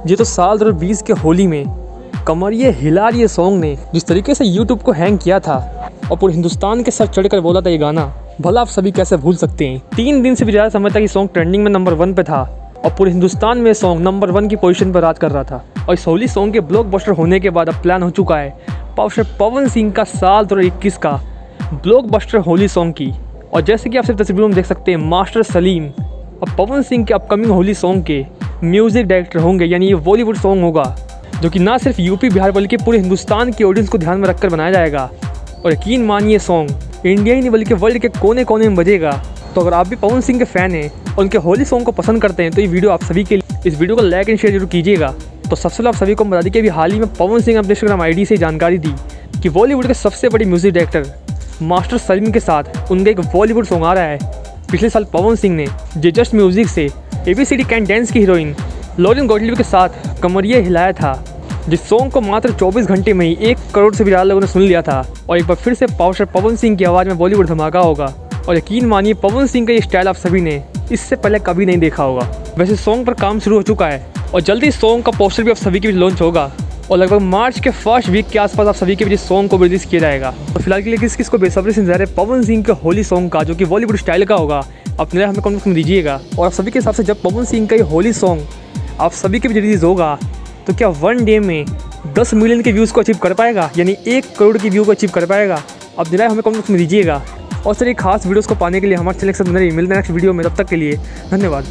ये तो साल 2020 के होली में कमरिए हिला रही सॉन्ग ने जिस तरीके से यूट्यूब को हैंग किया था और पूरे हिंदुस्तान के सर चढ़कर बोला था ये गाना, भला आप सभी कैसे भूल सकते हैं। 3 दिन से भी ज़्यादा समय तक ये सॉन्ग ट्रेंडिंग में नंबर 1 पे था और पूरे हिंदुस्तान में सॉन्ग नंबर 1 की पोजीशन पर राज कर रहा था। और इस होली सॉन्ग के ब्लॉकबस्टर होने के बाद अब प्लान हो चुका है पवन सिंह का साल 2021 का ब्लॉकबस्टर होली सॉन्ग की। और जैसे कि आप सिर्फ तस्वीरों में देख सकते हैं, मास्टर सलीम और पवन सिंह के अपकमिंग होली सॉन्ग के म्यूज़िक डायरेक्टर होंगे। यानी ये बॉलीवुड सॉन्ग होगा जो कि ना सिर्फ यूपी बिहार बल्कि पूरे हिंदुस्तान की ऑडियंस को ध्यान में रखकर बनाया जाएगा। और यकीन मानिए सॉन्ग इंडिया ही नहीं बल्कि वर्ल्ड के कोने कोने में बजेगा। तो अगर आप भी पवन सिंह के फ़ैन हैं और उनके होली सॉन्ग को पसंद करते हैं तो ये वीडियो आप सभी के लिए, इस वीडियो को लाइक एंड शेयर जरूर कीजिएगा। तो सबसे पहले आप सभी को बता दी कि अभी हाल ही में पवन सिंह अपने इंस्टाग्राम आईडी से जानकारी दी कि बॉलीवुड के सबसे बड़े म्यूज़िक डायरेक्टर मास्टर सलीम के साथ उनका एक बॉलीवुड सॉन्ग आ रहा है। पिछले साल पवन सिंह ने जे जस्ट म्यूज़िक से ABCD कैन डांस की हीरोइन लॉरेन गॉटलिब के साथ कमरिया हिलाया था, जिस सॉन्ग को मात्र 24 घंटे में ही 1 करोड़ से भी ज़्यादा लोगों ने सुन लिया था। और एक बार फिर से पावर पवन सिंह की आवाज़ में बॉलीवुड धमाका होगा। और यकीन मानिए पवन सिंह का ये स्टाइल आप सभी ने इससे पहले कभी नहीं देखा होगा। वैसे सॉन्ग पर काम शुरू हो चुका है और जल्दी इस सॉन्ग का पोस्टर भी आप सभी के बीच लॉन्च होगा और लगभग मार्च के फर्स्ट वीक के आसपास आप सभी के बीच सॉन्ग को रिलीज किया जाएगा। और फिलहाल के लिए किस को बेसब्री से इंतजार है पवन सिंह के होली सॉन्ग का, जो कि बॉलीवुड स्टाइल का होगा, अपने हमें कमेंट में दीजिएगा। और आप सभी के हिसाब से जब पवन सिंह का ये होली सॉन्ग आप सभी के बीच रिलीज होगा तो क्या 1 डे में 10 मिलियन के व्यूज़ को अचीव कर पाएगा, यानी 1 करोड़ की व्यू को अचीव कर पाएगा? अब जरा हमें कमेंट में दीजिएगा। और सर खास वीडियोस को पाने के लिए हमारे चैनल से मिलते हैं नेक्स्ट वीडियो में। तब तक के लिए धन्यवाद।